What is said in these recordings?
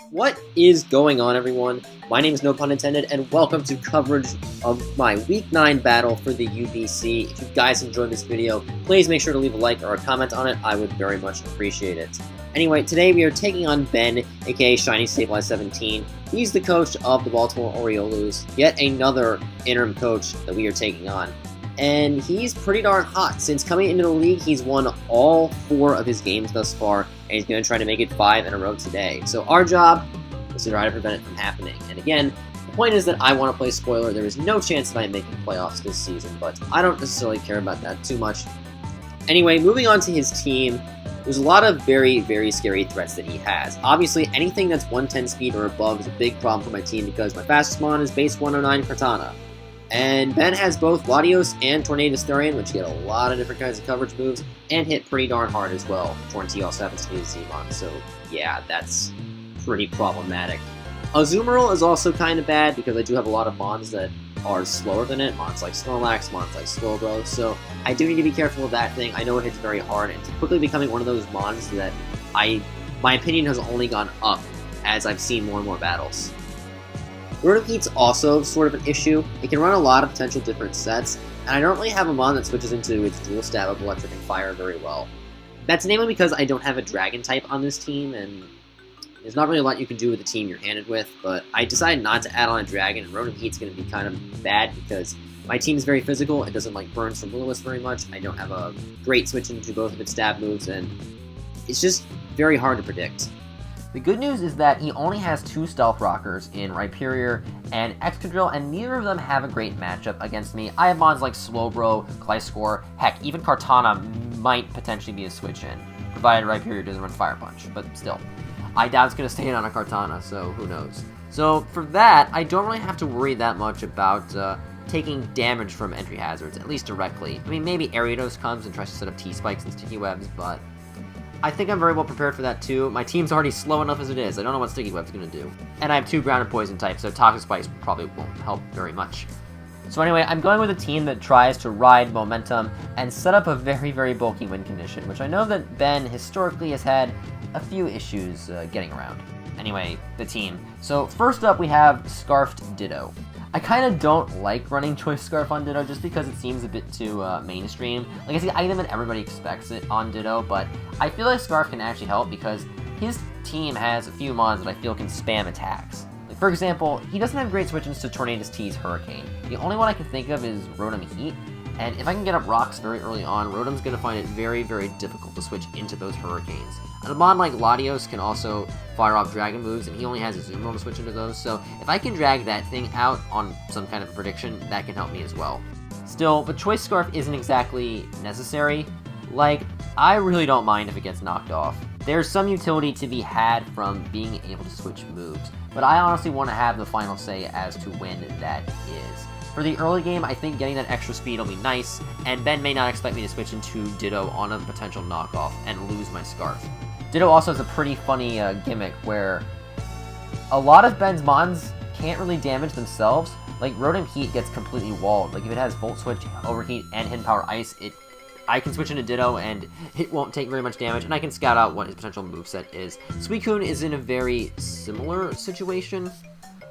What is going on, everyone? My name is No Pun Intended, and welcome to coverage of my Week 9 battle for the UBC. If you guys enjoyed this video, please make sure to leave a like or a comment on it. I would very much appreciate it. Anyway, today we are taking on Ben, aka ShinySableye17. He's the coach of the Baltimore Oriolus, yet another interim coach that we are taking on. And he's pretty darn hot. Since coming into the league, he's won all 4 of his games thus far, and he's going to try to make it 5 in a row today. So our job is to try to prevent it from happening. And again, the point is that I want to play spoiler. There is no chance that I'm making playoffs this season, but I don't necessarily care about that too much. Anyway, moving on to his team, there's a lot of very, very scary threats that he has. Obviously, anything that's 110 speed or above is a big problem for my team because my fastest mon is base 109 Katana. And Ben has both Latios and Tornadus Thurian, which get a lot of different kinds of coverage moves, and hit pretty darn hard as well. Torn-T also happens to be a Z-Mon, so yeah, that's pretty problematic. Azumarill is also kind of bad, because I do have a lot of Mons that are slower than it. Mons like Snorlax, Mons like Slowbro, so I do need to be careful with that thing. I know it hits very hard, and it's quickly becoming one of those Mons that my opinion has only gone up as I've seen more and more battles. Rotom Heat's also sort of an issue. It can run a lot of potential different sets, and I don't really have a mon that switches into its dual stab of Electric and Fire very well. That's mainly because I don't have a Dragon type on this team, and there's not really a lot you can do with the team you're handed with, but I decided not to add on a Dragon, and Rotom Heat's going to be kind of bad because my team is very physical. It doesn't like burns from Lilith very much. I don't have a great switch into both of its stab moves, and it's just very hard to predict. The good news is that he only has 2 Stealth Rockers in Rhyperior and Excadrill, and neither of them have a great matchup against me. I have mons like Slowbro, Gliscor, heck, even Kartana might potentially be a switch-in, provided Rhyperior doesn't run Fire Punch, but still. I doubt it's going to stay in on a Kartana, so who knows. So for that, I don't really have to worry that much about taking damage from entry hazards, at least directly. I mean, maybe Ariados comes and tries to set up T-Spikes and Sticky Webs, but I think I'm very well prepared for that too. My team's already slow enough as it is. I don't know what Sticky Web's going to do. And I have 2 ground and poison types, so Toxic Spikes probably won't help very much. So anyway, I'm going with a team that tries to ride momentum and set up a very, very bulky win condition, which I know that Ben historically has had a few issues getting around. Anyway, the team. So first up we have Scarfed Ditto. I kind of don't like running Choice Scarf on Ditto just because it seems a bit too mainstream. Like, it's the item that everybody expects it on Ditto, but I feel like Scarf can actually help because his team has a few mons that I feel can spam attacks. Like, for example, he doesn't have great switch-ins to Tornadus T's Hurricane. The only one I can think of is Rotom Heat, and if I can get up rocks very early on, Rotom's going to find it very, very difficult to switch into those Hurricanes. And a mon like Latios can also fire off Dragon moves, and he only has a Azumarill to switch into those, so if I can drag that thing out on some kind of a prediction, that can help me as well. Still, the Choice Scarf isn't exactly necessary. Like, I really don't mind if it gets knocked off. There's some utility to be had from being able to switch moves, but I honestly want to have the final say as to when that is. For the early game, I think getting that extra speed will be nice, and Ben may not expect me to switch into Ditto on a potential knockoff and lose my Scarf. Ditto also has a pretty funny gimmick where a lot of Ben's mons can't really damage themselves. Like, Rotom Heat gets completely walled. Like, if it has Volt Switch, Overheat, and Hidden Power Ice, I can switch into Ditto and it won't take very much damage, and I can scout out what his potential moveset is. Suicune is in a very similar situation,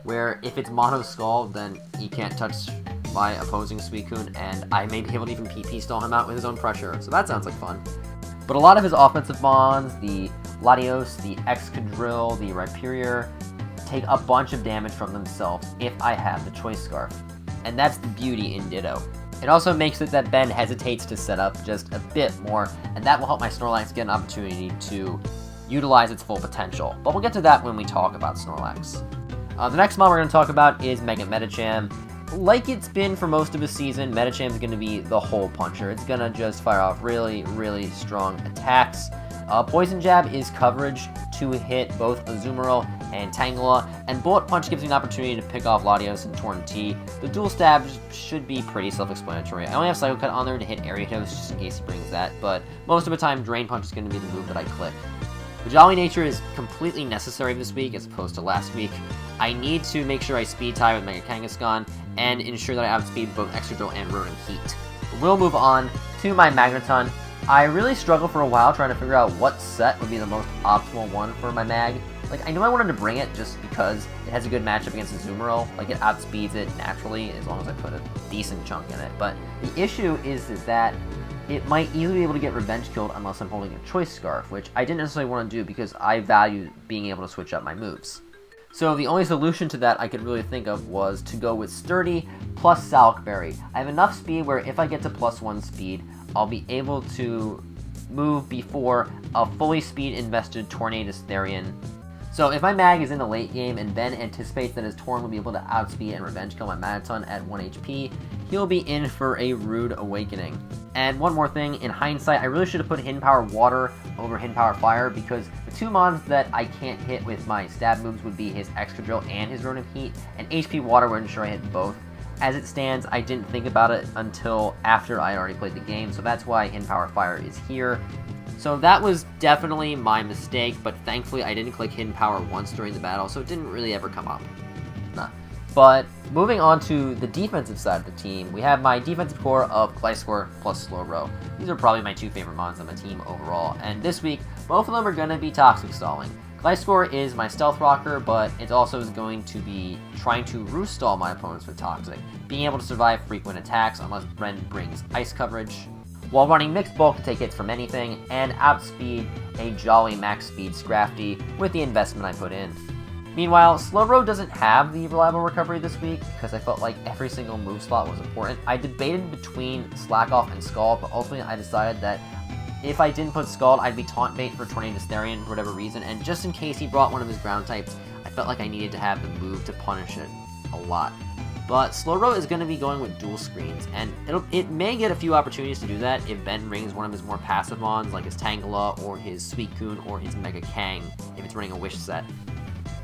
where if it's Mono Skull, then he can't touch my opposing Suicune, and I may be able to even PP stall him out with his own pressure, so that sounds like fun. But a lot of his offensive mons, the Latios, the Excadrill, the Rhyperior, take a bunch of damage from themselves if I have the Choice Scarf. And that's the beauty in Ditto. It also makes it that Ben hesitates to set up just a bit more, and that will help my Snorlax get an opportunity to utilize its full potential. But we'll get to that when we talk about Snorlax. The next mon we're going to talk about is Mega Medicham. Like it's been for most of the season, Medicham's going to be the hole puncher. It's going to just fire off really, really strong attacks. Poison Jab is coverage to hit both Azumarill and Tangela, and Bullet Punch gives me an opportunity to pick off Latios and Torn-T. The dual stab should be pretty self-explanatory. I only have Psycho Cut on there to hit Ariados just in case he brings that, but most of the time Drain Punch is going to be the move that I click. The Jolly Nature is completely necessary this week as opposed to last week. I need to make sure I speed tie with Mega Kangaskhan and ensure that I outspeed both Excadrill and Rotom Heat. We'll move on to my Magneton. I really struggled for a while trying to figure out what set would be the most optimal one for my Mag. Like, I know I wanted to bring it just because it has a good matchup against Azumarill. Like, it outspeeds it naturally as long as I put a decent chunk in it. But the issue is that it might easily be able to get revenge killed unless I'm holding a Choice Scarf, which I didn't necessarily want to do because I value being able to switch up my moves. So the only solution to that I could really think of was to go with Sturdy plus Salak Berry. I have enough speed where if I get to +1 speed, I'll be able to move before a fully speed invested Tornadus Therian. So if my mag is in the late game and Ben anticipates that his Torn will be able to outspeed and revenge kill my Mataton at 1 HP, he'll be in for a rude awakening. And one more thing, in hindsight, I really should have put Hidden Power Water over Hidden Power Fire, because the two mons that I can't hit with my stab moves would be his Excadrill and his Rotom Heat, and HP Water would ensure I hit both. As it stands, I didn't think about it until after I had already played the game, so that's why Hidden Power Fire is here. So that was definitely my mistake, but thankfully I didn't click Hidden Power once during the battle, so it didn't really ever come up. But moving on to the defensive side of the team, we have my defensive core of Gliscor plus Slowbro. These are probably my two favorite mons on the team overall, and this week, both of them are going to be Toxic Stalling. Gliscor is my Stealth Rocker, but it also is going to be trying to Roost Stall my opponents with Toxic, being able to survive frequent attacks unless Bren brings Ice coverage, while running Mixed Bulk to take hits from anything, and outspeed a Jolly Max Speed Scrafty with the investment I put in. Meanwhile, Slowbro doesn't have the reliable recovery this week because I felt like every single move slot was important. I debated between Slack Off and Scald, but ultimately I decided that if I didn't put Scald, I'd be taunt bait for Tornadus Therian for whatever reason, and just in case he brought one of his ground types, I felt like I needed to have the move to punish it a lot. But Slowbro is going to be going with dual screens, and it may get a few opportunities to do that if Ben brings one of his more passive mons, like his Tangela, or his Suicune, or his Mega Kang, if it's running a Wish set.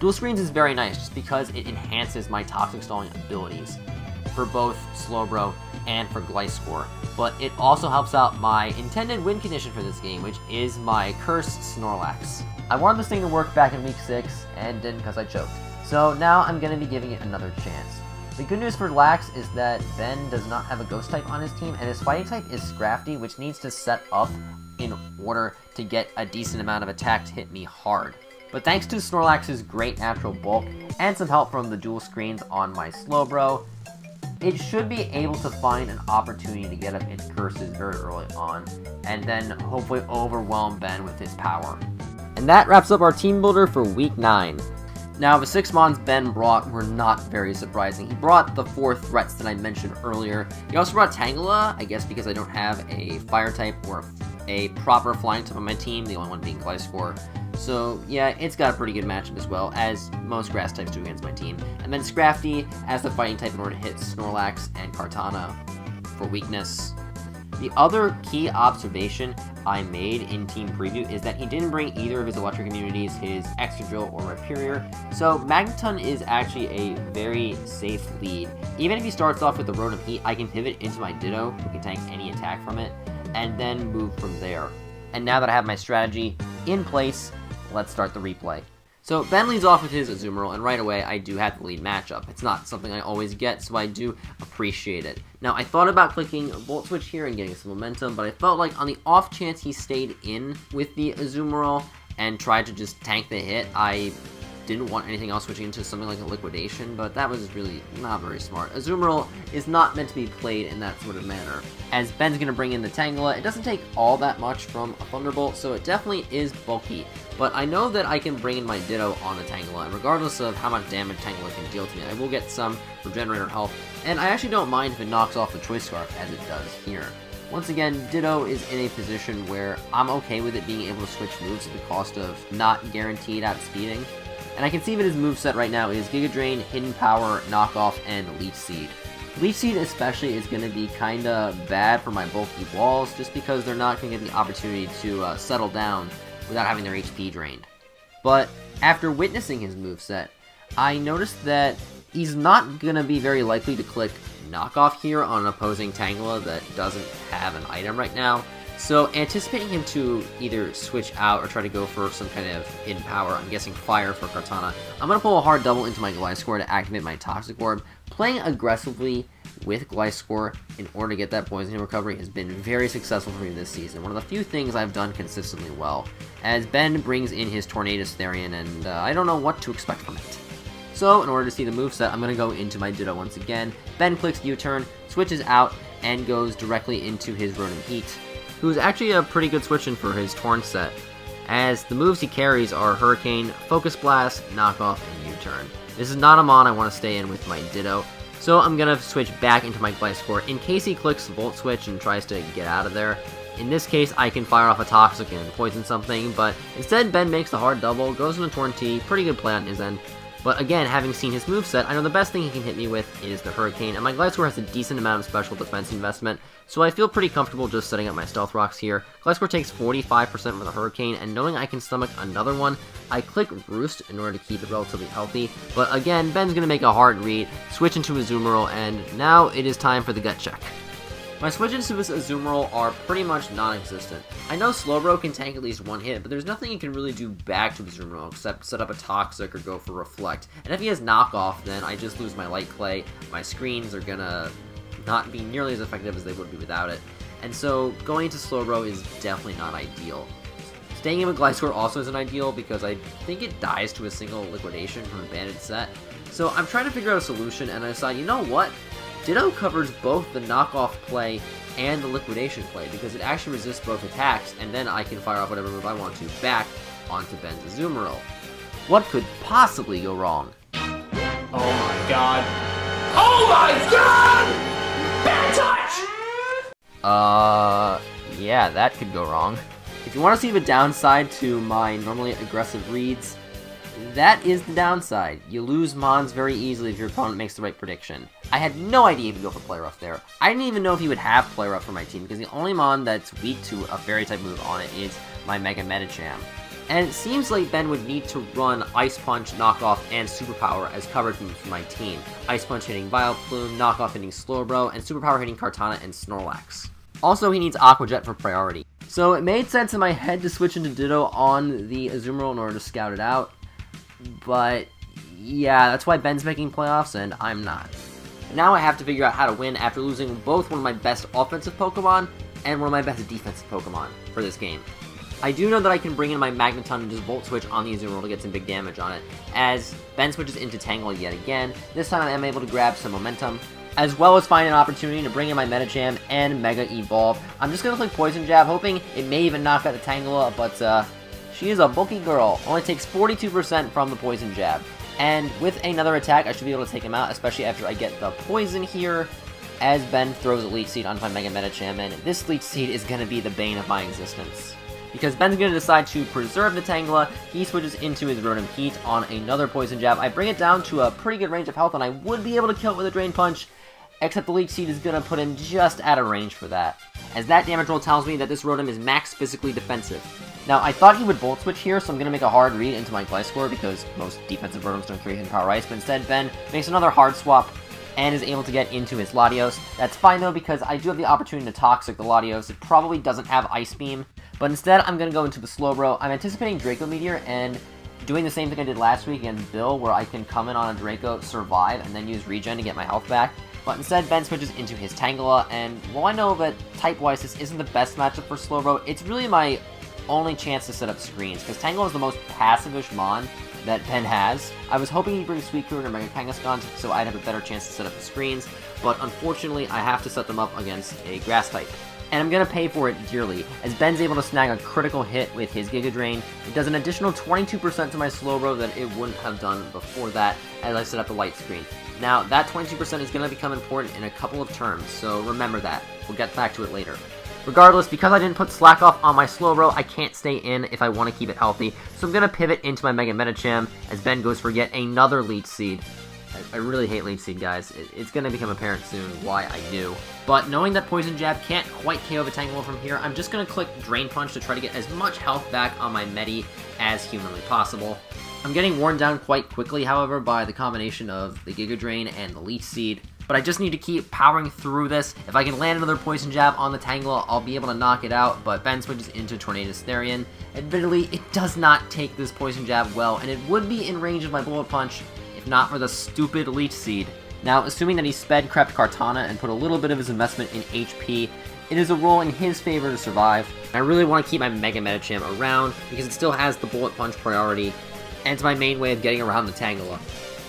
Dual screens is very nice just because it enhances my Toxic Stalling abilities for both Slowbro and for Gliscor, but it also helps out my intended win condition for this game, which is my Cursed Snorlax. I wanted this thing to work back in week 6, and didn't because I choked. So now I'm going to be giving it another chance. The good news for Lax is that Ben does not have a Ghost type on his team, and his fighting type is Scrafty, which needs to set up in order to get a decent amount of attack to hit me hard. But thanks to Snorlax's great natural bulk, and some help from the dual screens on my Slowbro, it should be able to find an opportunity to get up its curses very early on, and then hopefully overwhelm Ben with his power. And that wraps up our team builder for week 9. Now, the 6 mons Ben brought were not very surprising. He brought the 4 threats that I mentioned earlier. He also brought Tangela, I guess because I don't have a fire type or a proper flying type on my team, the only one being Gliscor. So yeah, it's got a pretty good matchup as well, as most grass types do against my team. And then Scrafty as the fighting type in order to hit Snorlax and Kartana for weakness. The other key observation I made in team preview is that he didn't bring either of his electric immunities, his Excadrill or Rhyperior, so Magneton is actually a very safe lead. Even if he starts off with the Rotom Heat, I can pivot into my Ditto, who can tank any attack from it, and then move from there. And now that I have my strategy in place, let's start the replay. So Ben leads off with his Azumarill, and right away I do have the lead matchup. It's not something I always get, so I do appreciate it. Now, I thought about clicking a Volt Switch here and getting some momentum, but I felt like on the off chance he stayed in with the Azumarill and tried to just tank the hit, I didn't want anything else switching into something like a Liquidation, but that was really not very smart. Azumarill is not meant to be played in that sort of manner. As Ben's going to bring in the Tangela, it doesn't take all that much from a Thunderbolt, so it definitely is bulky. But I know that I can bring in my Ditto on the Tangela, and regardless of how much damage Tangela can deal to me, I will get some Regenerator health, and I actually don't mind if it knocks off the Choice Scarf, as it does here. Once again, Ditto is in a position where I'm okay with it being able to switch moves at the cost of not guaranteed outspeeding. And I can see that his moveset right now is Giga Drain, Hidden Power, Knockoff, and Leech Seed. Leech Seed especially is going to be kinda bad for my bulky walls, just because they're not going to get the opportunity to settle down without having their HP drained. But after witnessing his moveset, I noticed that he's not going to be very likely to click Knockoff here on an opposing Tangela that doesn't have an item right now. So anticipating him to either switch out or try to go for some kind of hidden power, I'm guessing fire for Kartana, I'm going to pull a hard double into my Gliscor to activate my Toxic Orb, playing aggressively with Gliscor in order to get that poison recovery has been very successful for me this season. One of the few things I've done consistently well, as Ben brings in his Tornadus Therian, and I don't know what to expect from it. So, in order to see the moveset, I'm going to go into my Ditto once again. Ben clicks U-turn, switches out, and goes directly into his Rotom Heat, who's actually a pretty good switch-in for his Torn set, as the moves he carries are Hurricane, Focus Blast, Knockoff, and U-turn. This is not a mon I want to stay in with my Ditto, so I'm going to switch back into my Gliscor in case he clicks Volt Switch and tries to get out of there. In this case, I can fire off a Toxic and poison something, but instead Ben makes the hard double, goes into Torn T, pretty good play on his end. But again, having seen his moveset, I know the best thing he can hit me with is the Hurricane, and my Gliscor has a decent amount of special defense investment, so I feel pretty comfortable just setting up my Stealth Rocks here. Gliscor takes 45% for the Hurricane, and knowing I can stomach another one, I click Roost in order to keep it relatively healthy. But again, Ben's going to make a hard read, switch into Azumarill, and now it is time for the gut check. My switches to this Azumarill are pretty much non-existent. I know Slowbro can tank at least one hit, but there's nothing he can really do back to Azumarill except set up a Toxic or go for Reflect. And if he has Knockoff, then I just lose my Light Clay. My screens are gonna not be nearly as effective as they would be without it. And so going into Slowbro is definitely not ideal. Staying in with Gliscor also isn't ideal because I think it dies to a single Liquidation from a Banded set. So I'm trying to figure out a solution, and I decide, you know what? Ditto covers both the knockoff play and the liquidation play because it actually resists both attacks, and then I can fire off whatever move I want to back onto Ben's Azumarill. What could possibly go wrong? Oh my god. Oh my god! Bad touch! Yeah, that could go wrong. If you want to see the downside to my normally aggressive reads, that is the downside. You lose Mons very easily if your opponent makes the right prediction. I had no idea he would go for Play Rough there. I didn't even know if he would have Play Rough for my team, because the only Mon that's weak to a Fairy-type move on it is my Mega Medicham. And it seems like Ben would need to run Ice Punch, Knockoff, and Superpower as coverage moves for my team. Ice Punch hitting Vileplume, Knockoff hitting Slowbro, and Superpower hitting Kartana and Snorlax. Also, he needs Aqua Jet for priority. So it made sense in my head to switch into Ditto on the Azumarill in order to scout it out. But yeah, that's why Ben's making playoffs and I'm not. Now I have to figure out how to win after losing both one of my best offensive Pokemon and one of my best defensive Pokemon for this game. I do know that I can bring in my Magneton and just Volt Switch on the Azumarill to get some big damage on it, as Ben switches into Tangle yet again. This time I am able to grab some momentum, as well as find an opportunity to bring in my Medicham and Mega Evolve. I'm just going to click Poison Jab, hoping it may even knock out the Tangela, but she is a bulky girl. Only takes 42% from the Poison Jab. And with another attack, I should be able to take him out, especially after I get the Poison here, as Ben throws a Leech Seed onto my Mega Medicham, and this Leech Seed is going to be the bane of my existence. Because Ben's going to decide to preserve the Tangela, he switches into his Rotom Heat on another Poison Jab. I bring it down to a pretty good range of health, and I would be able to kill it with a Drain Punch, except the Leech Seed is going to put him just out of range for that, as that damage roll tells me that this Rotom is max physically defensive. Now, I thought he would Volt Switch here, so I'm going to make a hard read into my Gliscor, because most defensive Rotoms don't carry Hidden Power Ice, but instead Ben makes another hard swap, and is able to get into his Latios. That's fine though, because I do have the opportunity to Toxic the Latios. It probably doesn't have Ice Beam, but instead I'm going to go into the Slowbro. I'm anticipating Draco Meteor, and doing the same thing I did last week against Bill, where I can come in on a Draco, survive, and then use Regen to get my health back. But instead, Ben switches into his Tangela, and while I know that type-wise this isn't the best matchup for Slowbro, it's really my only chance to set up screens, because Tangela is the most passive-ish Mon that Ben has. I was hoping he'd bring Suicune or Mega Kangaskhan so I'd have a better chance to set up the screens, but unfortunately I have to set them up against a Grass type. And I'm going to pay for it dearly, as Ben's able to snag a critical hit with his Giga Drain. It does an additional 22% to my Slowbro that it wouldn't have done before that, as I set up the light screen. Now, that 22% is going to become important in a couple of turns, so remember that. We'll get back to it later. Regardless, because I didn't put Slack Off on my Slowbro, I can't stay in if I want to keep it healthy, so I'm going to pivot into my Mega Medicham, as Ben goes for yet another Leech Seed. I really hate Leech Seed, guys. It's going to become apparent soon why I do. But knowing that Poison Jab can't quite KO the Tangela from here, I'm just going to click Drain Punch to try to get as much health back on my Medi as humanly possible. I'm getting worn down quite quickly, however, by the combination of the Giga Drain and the Leech Seed. But I just need to keep powering through this. If I can land another Poison Jab on the Tangela, I'll be able to knock it out, but Ben switches into Tornadus Therian. Admittedly, it does not take this Poison Jab well, and it would be in range of my Bullet Punch if not for the stupid Leech Seed. Now, assuming that he sped crept Kartana and put a little bit of his investment in HP, it is a roll in his favor to survive. I really want to keep my Mega Medicham around because it still has the Bullet Punch priority, and it's my main way of getting around the Tangela.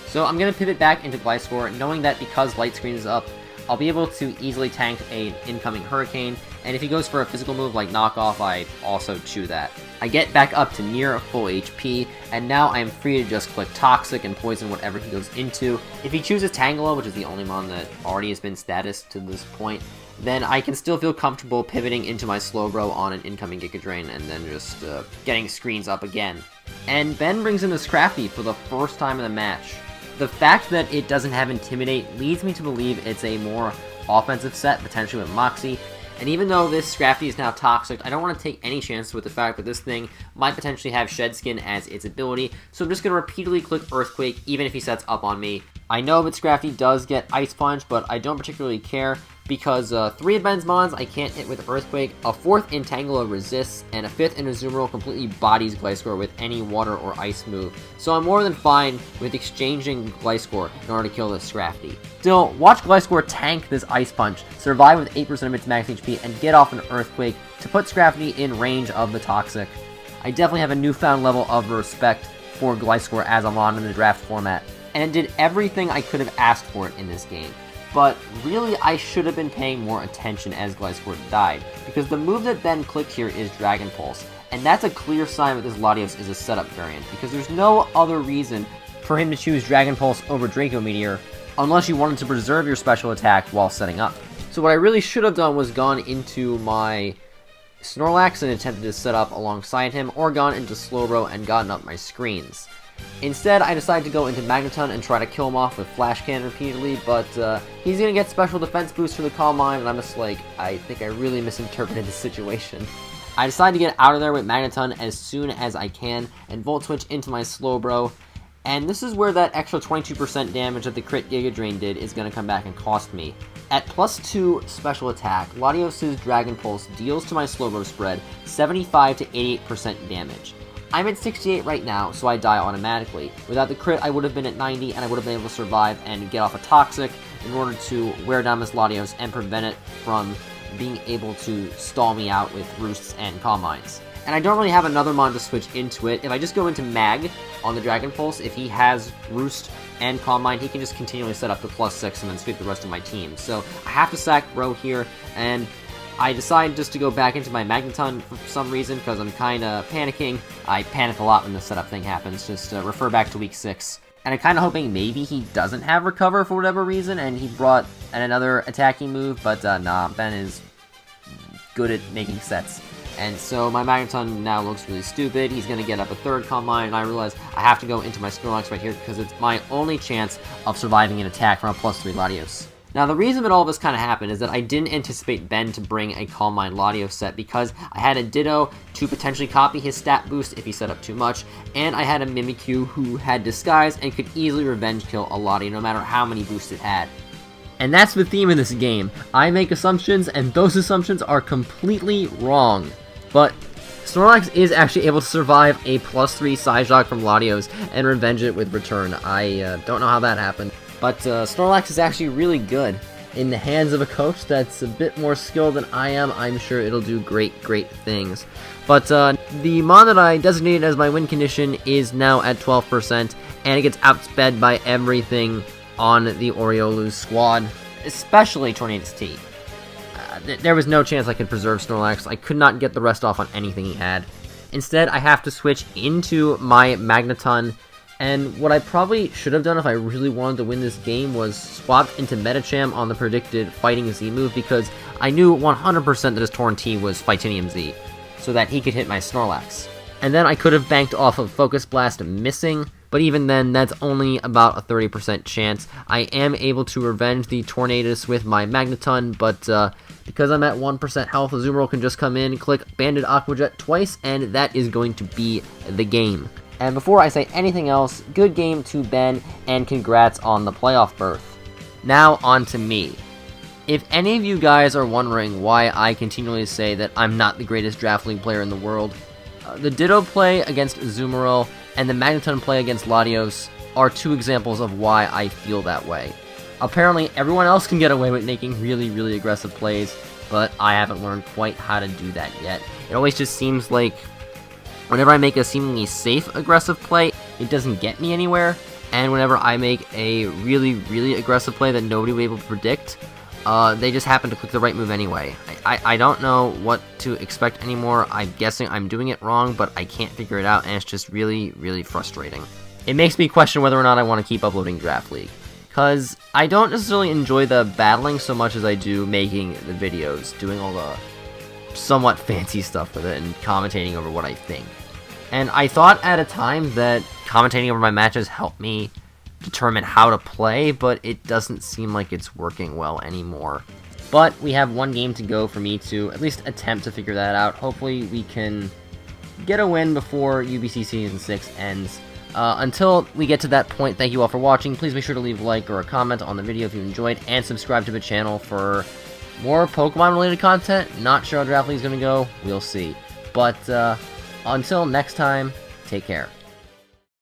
So I'm going to pivot back into Gliscor, knowing that because Light Screen is up, I'll be able to easily tank an incoming Hurricane, and if he goes for a physical move like Knockoff, I also chew that. I get back up to near full HP, and now I am free to just click Toxic and poison whatever he goes into. If he chooses Tangela, which is the only mon that already has been status to this point, then I can still feel comfortable pivoting into my Slowbro on an incoming Giga Drain and then just getting screens up again. And Ben brings in the Scrafty for the first time in the match. The fact that it doesn't have Intimidate leads me to believe it's a more offensive set, potentially with Moxie. And even though this Scrafty is now Toxic, I don't want to take any chances with the fact that this thing might potentially have Shed Skin as its ability, so I'm just going to repeatedly click Earthquake even if he sets up on me. I know that Scrafty does get Ice Punch, but I don't particularly care, because 3 of Ben's mons I can't hit with Earthquake, a 4th in Tangela resists, and a 5th in Azumarill completely bodies Gliscor with any water or ice move. So I'm more than fine with exchanging Gliscor in order to kill this Scrafty. Still, watch Gliscor tank this Ice Punch, survive with 8% of its max HP, and get off an Earthquake to put Scrafty in range of the Toxic. I definitely have a newfound level of respect for Gliscor as a mon in the draft format, and did everything I could have asked for it in this game. But really, I should have been paying more attention as Gliscor died, because the move that Ben clicked here is Dragon Pulse, and that's a clear sign that this Latios is a setup variant, because there's no other reason for him to choose Dragon Pulse over Draco Meteor, unless you wanted to preserve your special attack while setting up. So what I really should have done was gone into my Snorlax and attempted to set up alongside him, or gone into Slowbro and gotten up my screens. Instead, I decided to go into Magneton and try to kill him off with Flash Cannon repeatedly, but he's going to get special defense boost for the Calm Mind, and I'm just like, I think I really misinterpreted the situation. I decided to get out of there with Magneton as soon as I can, and Volt Switch into my Slowbro, and this is where that extra 22% damage that the crit Giga Drain did is going to come back and cost me. At +2 special attack, Latios' Dragon Pulse deals to my Slowbro spread 75 to 88% damage. I'm at 68 right now, so I die automatically. Without the crit, I would have been at 90, and I would have been able to survive and get off a Toxic in order to wear down this Latios and prevent it from being able to stall me out with Roosts and Calm Minds. And I don't really have another mon to switch into it. If I just go into Mag on the Dragon Pulse, if he has Roost and Calm Mind, he can just continually set up to +6 and then sweep the rest of my team. So I have to sack Bro here, and I decide just to go back into my Magneton for some reason, because I'm kind of panicking. I panic a lot when the setup thing happens, just refer back to week 6. And I'm kind of hoping maybe he doesn't have Recover for whatever reason, and he brought another attacking move, but nah, Ben is good at making sets. And so my Magneton now looks really stupid. He's going to get up a 3rd Calm Mind, and I realize I have to go into my Snorlax right here because it's my only chance of surviving an attack from a +3 Latios. Now, the reason that all this kind of happened is that I didn't anticipate Ben to bring a Calm Mind Latios set, because I had a Ditto to potentially copy his stat boost if he set up too much, and I had a Mimikyu who had Disguise and could easily revenge kill a Lati no matter how many boosts it had. And that's the theme of this game. I make assumptions, and those assumptions are completely wrong. But Snorlax is actually able to survive a +3 Psyshock from Latios and revenge it with Return. I don't know how that happened. But Snorlax is actually really good. In the hands of a coach that's a bit more skilled than I am, I'm sure it'll do great things. But the mon that I designated as my win condition is now at 12%, and it gets outsped by everything on the Oriolus squad, especially Tornadus T. There was no chance I could preserve Snorlax. I could not get the rest off on anything he had. Instead, I have to switch into my Magneton, and what I probably should have done if I really wanted to win this game was swapped into Medicham on the predicted Fighting Z move, because I knew 100% that his Torn T was Fightinium Z, so that he could hit my Snorlax. And then I could have banked off of Focus Blast missing, but even then, that's only about a 30% chance. I am able to revenge the Tornadus with my Magneton, but because I'm at 1% health, Azumarill can just come in, click Banded Aqua Jet twice, and that is going to be the game. And before I say anything else, good game to Ben, and congrats on the playoff berth. Now on to me. If any of you guys are wondering why I continually say that I'm not the greatest Draft League player in the world, the Ditto play against Azumarill and the Magneton play against Latios are 2 examples of why I feel that way. Apparently, everyone else can get away with making really, really aggressive plays, but I haven't learned quite how to do that yet. It always just seems like whenever I make a seemingly safe aggressive play, it doesn't get me anywhere, and whenever I make a really, really aggressive play that nobody will be able to predict, they just happen to click the right move anyway. I don't know what to expect anymore. I'm guessing I'm doing it wrong, but I can't figure it out, and it's just really, really frustrating. It makes me question whether or not I want to keep uploading Draft League, because I don't necessarily enjoy the battling so much as I do making the videos, doing all the somewhat fancy stuff with it, and commentating over what I think. And I thought at a time that commentating over my matches helped me determine how to play, but it doesn't seem like it's working well anymore. But we have one game to go for me to at least attempt to figure that out. Hopefully we can get a win before UBC Season 6 ends. Until we get to that point, thank you all for watching. Please make sure to leave a like or a comment on the video if you enjoyed, and subscribe to the channel for more Pokemon-related content. Not sure how Draft League is going to go. We'll see. But until next time, take care.